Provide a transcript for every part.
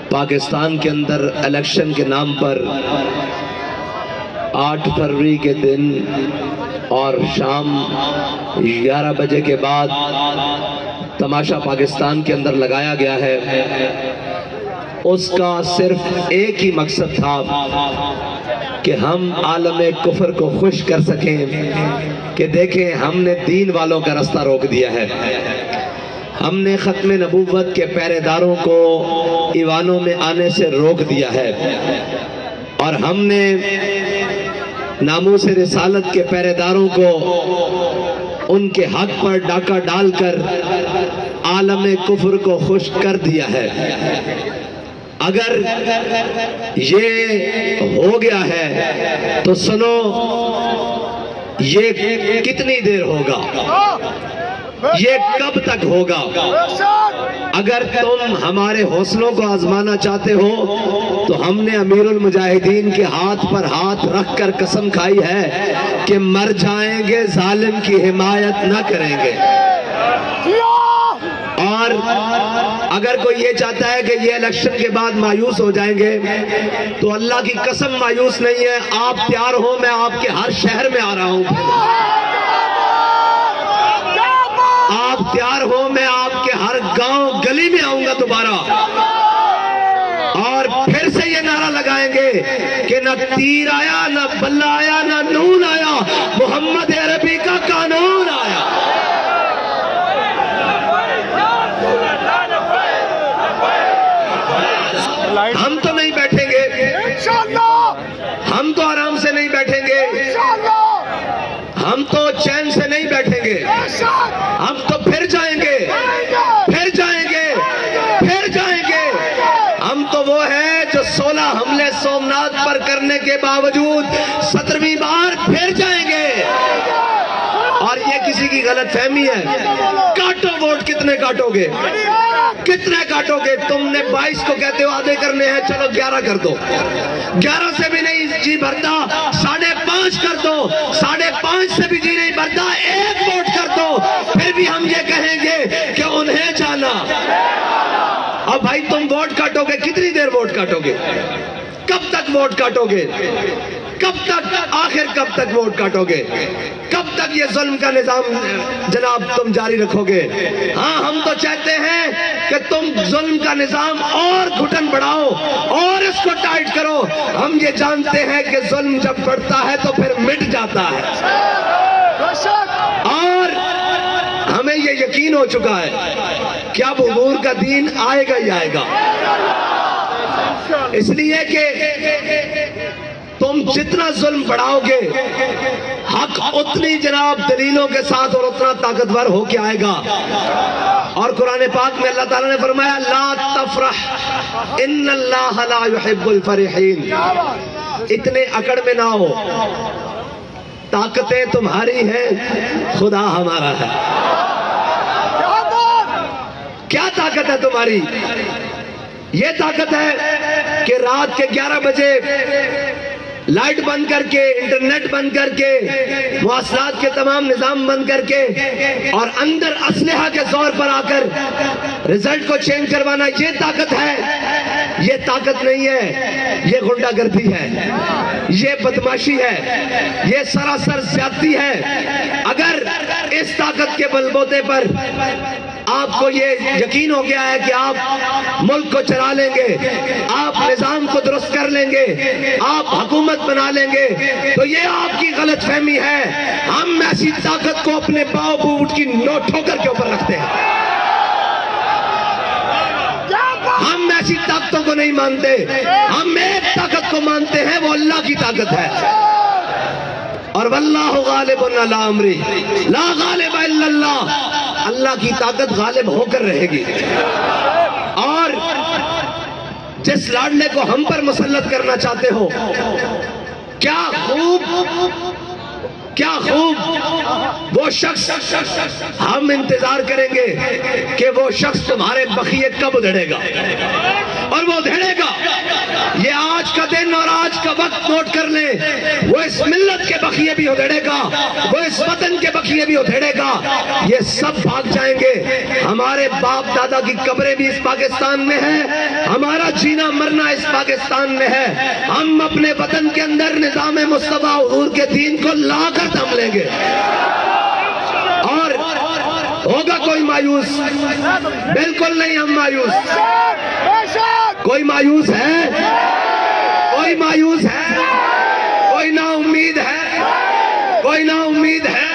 پاکستان کے اندر الیکشن کے نام پر 8 فروری کے دن اور شام 11 بجے کے بعد تماشا پاکستان کے اندر لگایا گیا ہے، اس کا صرف ایک ہی مقصد تھا کہ ہم عالم کفر کو خوش کر سکیں کہ دیکھیں ہم نے دین والوں کا راستہ روک دیا ہے، ہم نے ختم نبوت کے پہرے داروں کو ایوانوں میں آنے سے روک دیا ہے، اور ہم نے ناموس رسالت کے پہرے داروں کو ان کے حق پر ڈاکہ ڈال کر عالم کفر کو خوش کر دیا ہے۔ اگر یہ ہو گیا ہے تو سنو، یہ کتنی دیر ہوگا، یہ کب تک ہوگا؟ اگر تم ہمارے حوصلوں کو آزمانا چاہتے ہو تو ہم نے امیر المجاہدین کے ہاتھ پر ہاتھ رکھ کر قسم کھائی ہے کہ مر جائیں گے ظالم کی حمایت نہ کریں گے۔ اور اگر کوئی یہ چاہتا ہے کہ یہ الیکشن کے بعد مایوس ہو جائیں گے تو اللہ کی قسم مایوس نہیں ہے، آپ تیار ہو، میں آپ کے ہر شہر میں آ رہا ہوں، آپ تیار ہو، میں آپ کے ہر گاؤں گلی میں آؤں گا دوبارہ، اور پھر سے یہ نعرہ لگائیں گے کہ نہ تیر آیا، نہ بلہ آیا، نہ نون آیا، محمد عربی کا قانون آیا۔ ہم تو نہیں بیٹھیں گے، ہم تو آرام سے نہیں بیٹھیں گے، ہم تو چین سے نہیں بیٹھیں گے، ہم تو پھر جائیں گے، پھر جائیں گے، پھر جائیں گے۔ ہم تو وہ ہیں جو 16 حملے سومناتھ پر کرنے کے باوجود 17ویں بار پھر جائیں گے۔ اور یہ کسی کی غلط فہمی ہے، کاٹو ووٹ، کتنے کاٹو گے، کتنے کاٹو گے؟ تم نے 22 کو کہتے ہو آدھے کرنے ہیں، چلو 11 کر دو، 11 سے بھی نہیں جی بھرتا 5.5 کر دو، 5.5 سے بھی جی نہیں بھرتا 1 ووٹ کر دو، پھر بھی ہم یہ کہیں گے کہ انہیں جانا۔ اب بھائی تم ووٹ کاٹو گے، کتنی دیر ووٹ کاٹو گے؟ کب تک ووٹ کاٹو گے؟ کب تک، آخر کب تک ووٹ کاٹو گے؟ کب تک یہ ظلم کا نظام جناب تم جاری رکھو گے؟ ہاں ہم تو چاہتے ہیں کہ تم ظلم کا نظام اور گھٹن بڑھاؤ اور اس کو ٹائٹ کرو۔ ہم یہ جانتے ہیں کہ ظلم جب بڑھتا ہے تو پھر مٹ جاتا ہے، اور ہمیں یہ یقین ہو چکا ہے کہ اب حضور کا دین آئے گا ہی آئے گا، اس لیے کہ تم جتنا ظلم بڑھاؤ گے حق اتنی جناب دلیلوں کے ساتھ اور اتنا طاقتور ہو کے آئے گا۔ اور قرآن پاک میں اللہ تعالیٰ نے فرمایا لا تفرح ان اللہ لا يحب الفرحین، اتنے اکڑ میں نہ ہو، طاقتیں تمہاری ہیں، خدا ہمارا ہے۔ کیا طاقت ہے تمہاری؟ یہ طاقت ہے کہ رات کے 11 بجے لائٹ بند کر کے، انٹرنیٹ بند کر کے، مواصلات کے تمام نظام بند کر کے، اور اندر اسلحہ کے زور پر آ کر رزلٹ کو چینج کروانا، یہ طاقت ہے؟ یہ طاقت نہیں ہے، یہ غنڈہ گردی ہے، یہ بدماشی ہے، یہ سراسر زیادتی ہے۔ اگر اس طاقت کے بل بوتے پر آپ کو یہ یقین ہو گیا ہے کہ آپ ملک کو چلا لیں گے، آپ نظام کو درست کر لیں گے، آپ حکومت بنا لیں گے، تو یہ آپ کی غلط فہمی ہے۔ ہم ایسی طاقت کو اپنے پاؤں بوٹ کی ٹھوکر کے اوپر رکھتے ہیں، ہم ایسی طاقتوں کو نہیں مانتے، ہم ایک طاقت کو مانتے ہیں، وہ اللہ کی طاقت ہے۔ اور واللہ غالب علی امرہ لا غالب الا اللہ، اللہ کی طاقت غالب ہو کر رہے گی۔ اور جس لاڈلے کو ہم پر مسلط کرنا چاہتے ہو، کیا خوب وہ شخص، ہم انتظار کریں گے کہ وہ شخص تمہارے بخیے کب ادھڑے گا، اور وہ ادھڑے گا۔ یہ آج کا دن اور آج کا وقت نوٹ کر لیں، وہ اس ملت کے بخیے بھی ادھڑے گا، وہ اس وطن کے بخیے بھی ادھڑے گا، یہ سب بھاگ جائیں گے۔ ہمارے باپ دادا کی قبریں بھی اس پاکستان میں ہیں، ہمارا جی کرنا اس پاکستان میں ہے. ہم اپنے وطن کے اندر نظام مصطفیٰ حضور کے دین کو لا کر دم لیں گے. اور ہوگا کوئی مایوس؟ بالکل نہیں ہم مایوس. کوئی مایوس ہے؟ کوئی مایوس ہے؟ کوئی نا امید ہے؟ کوئی نا امید ہے؟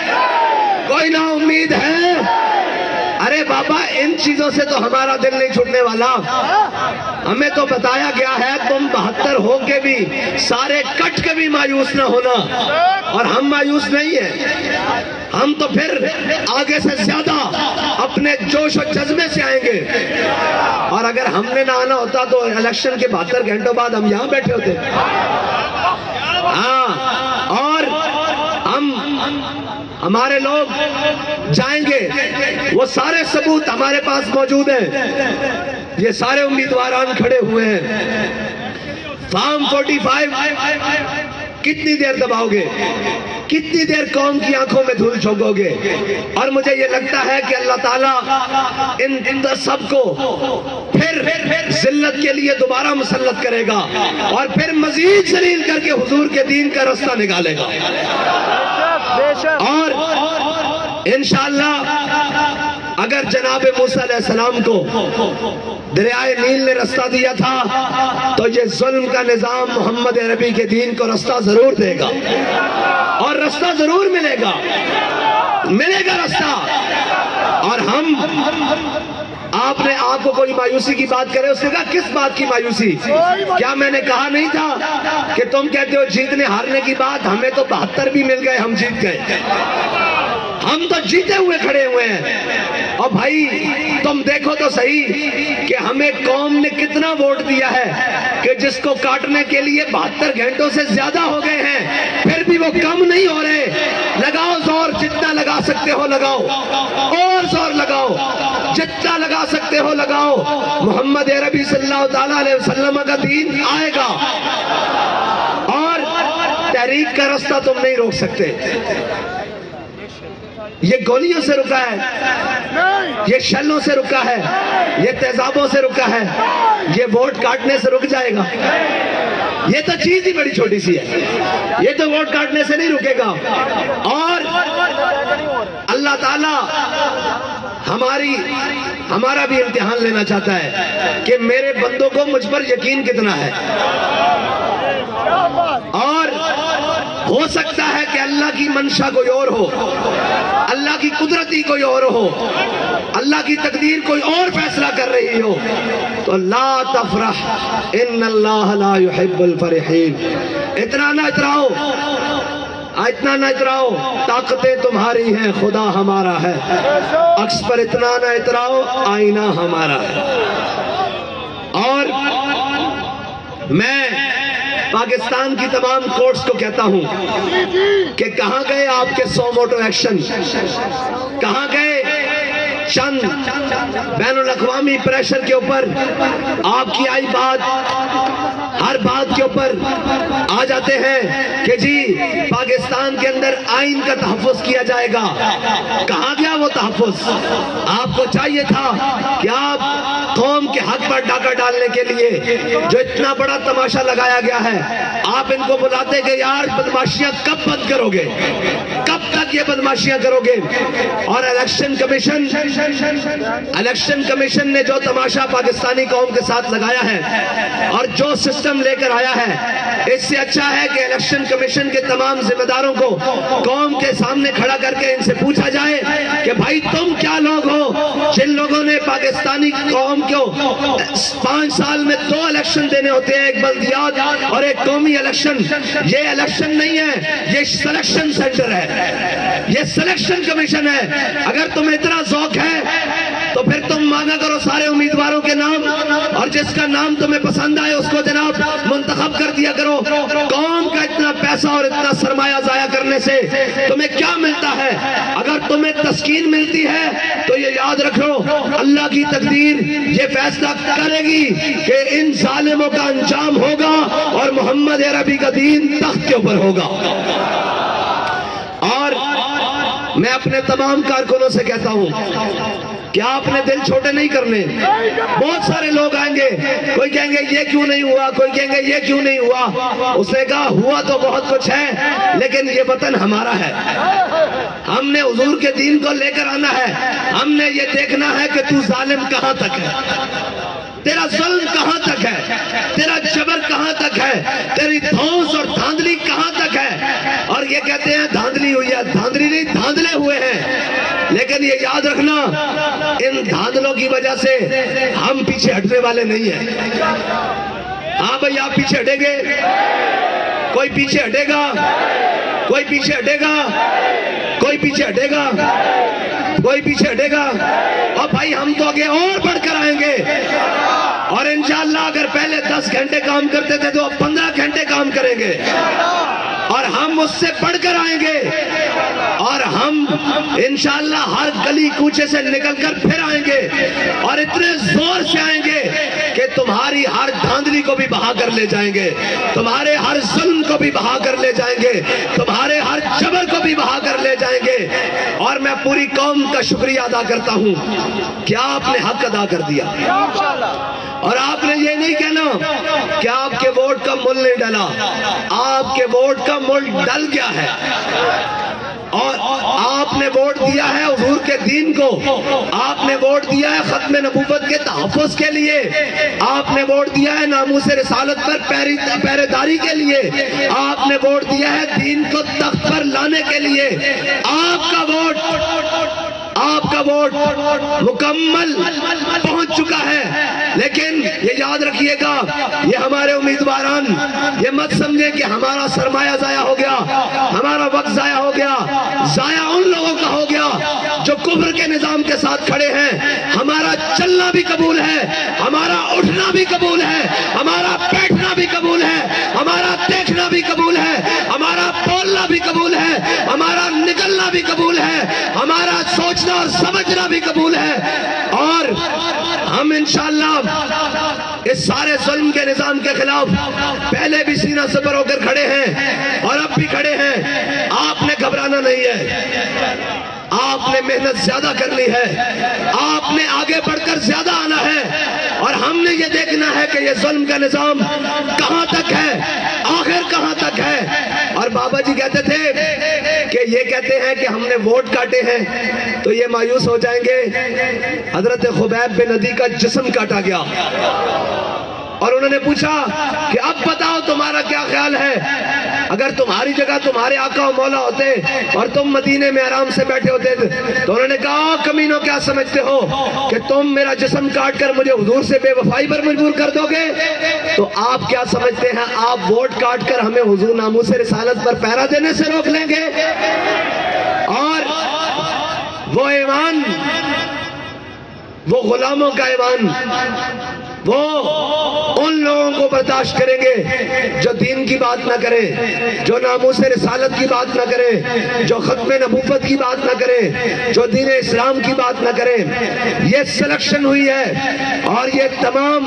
کوئی نا امید ہے؟ ارے بابا ان چیزوں سے تو ہمارا دل نہیں چھوٹنے والا. ہمیں تو بتایا گیا ہے تم 72 ہو کے بھی سارے کٹ کے بھی مایوس نہ ہونا. اور ہم مایوس نہیں ہیں. ہم تو پھر آگے سے زیادہ اپنے جوش و جذبے سے آئیں گے. اور اگر ہم نے نہ آنا ہوتا تو الیکشن کے 72 گھنٹوں بعد ہم یہاں بیٹھے ہوتے. ہاں اور ہمارے لوگ جائیں گے. وہ سارے ثبوت ہمارے پاس موجود ہیں. یہ سارے امیدواران کھڑے ہوئے ہیں. فارم 45 کتنی دیر دباؤ گے؟ کتنی دیر قوم کی آنکھوں میں دھول جھونکو گے؟ اور مجھے یہ لگتا ہے کہ اللہ تعالیٰ ان سب کو پھر ذلت کے لیے دوبارہ مسلط کرے گا اور پھر مزید ذلیل کر کے حضور کے دین کا رستہ نکالے گا. اور انشاءاللہ اگر جناب موسیٰ علیہ السلام کو دریائے نیل نے رستہ دیا تھا تو یہ ظلم کا نظام محمد عربی کے دین کو رستہ ضرور دے گا. اور رستہ ضرور ملے گا. ملے گا رستہ. اور ہم آپ نے آپ کو کوئی مایوسی کی بات کرے. اس نے کہا کس بات کی مایوسی؟ کیا میں نے کہا نہیں تھا کہ تم کہتے ہو جیتنے ہارنے کی بات؟ ہمیں تو 72 بھی مل گئے. ہم جیت گئے. ہم تو جیتے ہوئے کھڑے ہوئے ہیں. اور بھائی تم دیکھو تو صحیح کہ ہمیں قوم نے کتنا ووٹ دیا ہے کہ جس کو کاٹنے کے لیے 72 گھنٹوں سے زیادہ ہو گئے ہیں. پھر بھی وہ کم نہیں ہو رہے. لگاؤ زور. جتنا لگا سکتے ہو لگاؤ. اور زور لگاؤ. جتنا لگا سکتے ہو لگاؤ. محمد عربی صلی اللہ تعالیٰ علیہ وسلم کا دین آئے گا. اور تحریک کا رستہ تم نہیں روک سکتے. یہ گولیوں سے رکا ہے. یہ شلوں سے رکا ہے. یہ تیزابوں سے رکا ہے. یہ ووٹ کاٹنے سے رک جائے گا. یہ تو چیز ہی بڑی چھوٹی سی ہے. یہ تو ووٹ کاٹنے سے نہیں رکے گا. اور اللہ تعالیٰ ہمارا بھی امتحان لینا چاہتا ہے کہ میرے بندوں کو مجھ پر یقین کتنا ہے. اور ہو سکتا ہے کہ اللہ کی منشا کوئی اور ہو. اللہ کی قدرتی کوئی اور ہو. اللہ کی تقدیر کوئی اور فیصلہ کر رہی ہو. تو لا تفرح ان اللہ لا يحب الفرحین. اتنا نہ اتراؤ. اتنا نہ اتراؤ. طاقتیں تمہاری ہیں خدا ہمارا ہے. عکس پر اتنا نہ اتراؤ. آئینہ ہمارا ہے. اور میں پاکستان کی تمام کورٹس کو کہتا ہوں کہ کہاں گئے آپ کے 100 موٹو ایکشن؟ کہاں گئے چند بین الاقوامی پریشر کے اوپر آپ کی آئی بات؟ ہر بات کے اوپر آ جاتے ہیں کہ جی پاکستان کے اندر آئین کا تحفظ کیا جائے گا. کہاں گیا وہ تحفظ؟ آپ کو چاہیے تھا کہ آپ قوم کے حق پر ڈاکہ ڈالنے کے لیے جو اتنا بڑا تماشا لگایا گیا ہے آپ ان کو بلاتے کہ یار بدماشیاں کب بند کرو گے؟ کب تک یہ بدماشیاں کرو گے؟ اور الیکشن کمیشن نے جو تماشا پاکستانی قوم کے ساتھ لگایا ہے اور جو سسٹم لے کر آیا ہے اس سے اچھا ہے کہ الیکشن کمیشن کے تمام ذمہ داروں کو قوم کے سامنے کھڑا کر کے ان سے پوچھا جائے کہ بھائی تم کیا لوگ ہو جن لوگوں نے پاکستانی قوم کو 5 سال میں 2 الیکشن دینے ہوتے ہیں, ایک بلدیات اور ایک قومی الیکشن. یہ الیکشن نہیں ہے, یہ سلیکشن سینٹر ہے, یہ سلیکشن کمیشن ہے. اگر تمہیں اتنا ذوق ہے تو پھر تم مانگا کرو سارے امیدواروں کے نام اور جس کا نام تمہیں پسند آئے اس کو جناب منتخب کر دیا کرو. قوم کا اتنا پیسہ اور اتنا سرمایہ ضائع کرنے سے تمہیں کیا ملتا ہے؟ اگر تمہیں تسکین ملتی ہے تو یہ یاد رکھو اللہ کی تقدیر یہ فیصلہ کرے گی کہ ان ظالموں کا انجام ہوگا اور محمد عربی کا دین تخت کے اوپر ہوگا. اور میں اپنے تمام کارکنوں سے کہتا ہوں کیا آپ نے دل چھوٹے نہیں کرنے؟ بہت سارے لوگ آئیں گے، کوئی کہیں گے یہ کیوں نہیں ہوا، کوئی کہیں گے یہ کیوں نہیں ہوا۔ اس نے کہا ہوا تو بہت کچھ ہے، لیکن یہ وطن ہمارا ہے، ہم نے حضور کے دین کو لے کر آنا ہے، ہم نے یہ دیکھنا ہے کہ تو ظالم کہاں تک ہے، تیرا ظلم کہاں تک ہے، تیرا جبر کہاں تک ہے، تیری دھونس اور دھاندلی کہاں تک ہے۔ اور یہ کہتے ہیں دھاندلی ہوئی ہے، دھاندلی نہیں، دھاندلے ہوئے ہیں۔ لیکن یہ یاد رکھنا، ان دھاندلوں کی وجہ سے ہم پیچھے ہٹنے والے نہیں ہیں۔ ہاں بھئی، آپ پیچھے ہٹیں گے؟ کوئی پیچھے ہٹے گا؟ کوئی پیچھے ہٹے گا؟ کوئی پیچھے ہٹے گا؟ کوئی پیچھے ہٹے گا؟ اور بھائی ہم تو آگے اور بڑھ کر آئیں گے، اور انشاءاللہ اگر پہلے 10 گھنٹے کام کرتے تھے تو اب 15 گھنٹے کام کریں گے، اور ہم اس سے بڑھ کر آئیں گے، اور ہم انشاءاللہ ہر گلی کوچے سے نکل کر پھر آئیں گے، اور اتنے زور سے آئیں گے کہ تمہاری ہر دھاندلی کو بھی بہا کر لے جائیں گے، تمہارے ہر ظلم کو بھی بہا کر لے جائیں گے، تمہارے ہر جبر کو بھی بہا کر لے جائیں گے۔ اور میں پوری قوم کا شکریہ ادا کرتا ہوں کہ آپ نے حق ادا کر دیا، اور آپ نے یہ نہیں کہنا کہ آپ کے ووٹ کا مول نہیں ڈلا، آپ کے ووٹ کا مول ڈل گیا ہے، اور آپ نے ووٹ دیا ہے حضور کے دین کو، آپ نے ووٹ دیا ہے ختم نبوت کے تحفظ کے لیے، آپ نے ووٹ دیا ہے ناموس رسالت پر پہرے داری کے لیے، آپ نے ووٹ دیا ہے دین کو تخت پر لانے کے لیے۔ آپ کا ووٹ مکمل پہنچ چکا ہے، لیکن یہ یاد رکھیے گا، یہ ہمارے امیدواران یہ مت سمجھیں کہ ہمارا سرمایہ ضائع ہو گیا، ہمارا وقت ضائع ہو گیا، ضائع ان لوگوں کا ہو گیا جو کفر کے نظام کے ساتھ کھڑے ہیں۔ ہمارا چلنا بھی قبول ہے، ہمارا اٹھنا بھی قبول ہے، ہمارا بیٹھنا بھی قبول ہے، ہمارا دیکھنا بھی قبول ہے، ہمارا بولنا بھی قبول ہے، ہمارا نکلنا بھی قبول ہے، ہمارا سوچنا اور سمجھنا بھی قبول ہے، اور ہم انشاءاللہ اس سارے ظلم کے نظام کے خلاف پہلے بھی سینہ سپر ہو کر کھڑے ہیں اور اب بھی کھڑے ہیں۔ آپ نے گھبرانا نہیں ہے، آپ نے محنت زیادہ کرنی ہے، آپ نے آگے بڑھ کر زیادہ آنا ہے، اور ہم نے یہ دیکھنا ہے کہ یہ ظلم کا نظام کہاں تک ہے، آخر کہاں تک ہے۔ اور بابا جی کہتے تھے کہ یہ کہتے ہیں کہ ہم نے ووٹ کاٹے ہیں تو یہ مایوس ہو جائیں گے۔ حضرت خبیب بن عدی کا جسم کاٹا گیا، اور انہوں نے پوچھا کہ اب بتاؤ تمہارا کیا خیال ہے، اگر تمہاری جگہ تمہارے آقا و مولا ہوتے اور تم مدینے میں آرام سے بیٹھے ہوتے تو انہوں نے کہا کمینوں کیا سمجھتے ہو کہ تم میرا جسم کاٹ کر مجھے حضور سے بے وفائی پر مجبور کر دو گے؟ تو آپ کیا سمجھتے ہیں آپ ووٹ کاٹ کر ہمیں حضور ناموس رسالت پر پہرا دینے سے روک لیں گے؟ اور وہ ایمان، وہ غلاموں کا ایمان، وہ ان لوگوں کو برداشت کریں گے جو دین کی بات نہ کریں، جو ناموس رسالت کی بات نہ کریں، جو ختم نبوت کی بات نہ کریں، جو دین اسلام کی بات نہ کریں۔ یہ سلیکشن ہوئی ہے، اور یہ تمام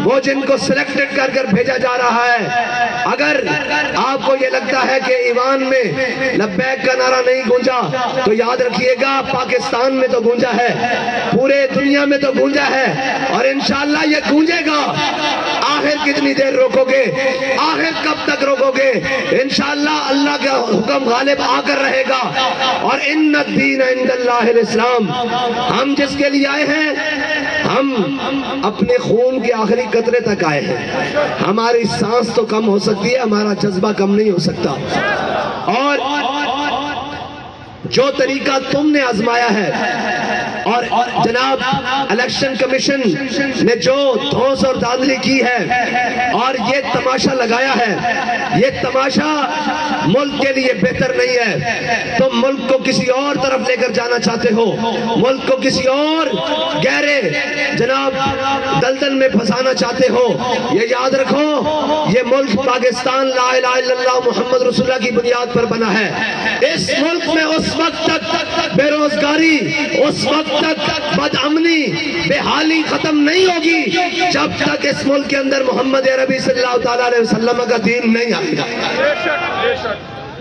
وہ جن کو سلیکٹڈ کر کر بھیجا جا رہا ہے۔ اگر آپ کو یہ لگتا ہے کہ ایوان میں لبیک کا نعرہ نہیں گونجا تو یاد رکھیے گا پاکستان میں تو گونجا ہے، پورے دنیا میں تو گونجا ہے، اور انشاءاللہ یہ گونجے گا۔ آخر کتنی دیر روکو گے؟ آخر کب تک روکو گے؟ انشاءاللہ اللہ کا حکم غالب آ کر رہے گا، اور ان الدین عند اللہ الاسلام۔ ہم جس کے لیے آئے ہیں، ہم اپنے خون کے آخری قطرے تک آئے ہیں۔ ہماری سانس تو کم ہو سکتی ہے، ہمارا جذبہ کم نہیں ہو سکتا۔ اور جو طریقہ تم نے آزمایا ہے، اور جناب الیکشن کمیشن نے جو دھونس اور دھاندلی کی ہے اور یہ تماشا لگایا ہے، یہ تماشا ملک کے لیے بہتر نہیں ہے۔ تم ملک کو کسی اور طرف لے کر جانا چاہتے ہو، ملک کو کسی اور گہرے جناب دلدل میں پھنسانا چاہتے ہو۔ یہ یاد رکھو، یہ ملک پاکستان لا الہ الا اللہ محمد رسول اللہ کی بنیاد پر بنا ہے۔ اس ملک میں اس وقت تک بے روزگاری، اس وقت تک بد امنی، بے حالی ختم نہیں ہوگی جب تک اس ملک کے اندر محمد عربی صلی اللہ تعالیٰ علیہ وسلم کا دین نہیں آئے گا۔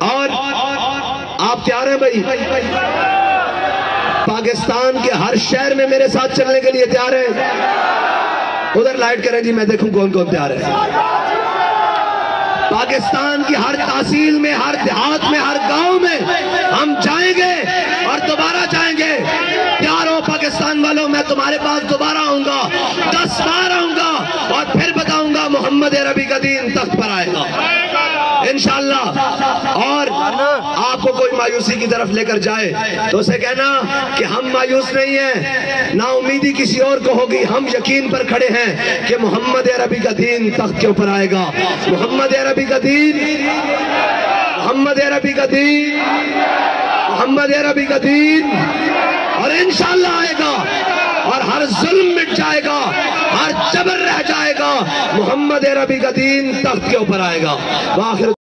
اور آپ تیار ہیں بھائی؟ پاکستان کے ہر شہر میں میرے ساتھ چلنے کے لیے تیار ہیں؟ ادھر لائٹ کریں جی، میں دیکھوں کون کون تیار ہے۔ پاکستان کی ہر تحصیل میں، ہر دیہات میں، ہر گاؤں میں ہم جائیں گے اور دوبارہ جائیں گے۔ تیار ہو پاکستان والوں؟ میں تمہارے پاس دوبارہ آؤں گا، 10 بار آؤں گا اور پھر بتاؤں گا محمد عربی کا دین تخت پر آئے گا انشاءاللہ۔ اور آپ کو کوئی مایوسی کی طرف لے کر جائے تو اسے کہنا کہ ہم مایوس نہیں ہیں، نا امیدی کسی اور کو ہوگی، ہم یقین پر کھڑے ہیں کہ محمد عربی کا دین تخت کے اوپر آئے گا۔ محمد عربی کا دین، محمد عربی کا دین، محمد عربی کا دین، اور انشاءاللہ آئے گا اور ہر ظلم مٹ جائے گا، ہر جبر رہ جائے گا، محمد عربی کا دین تخت کے اوپر آئے گا۔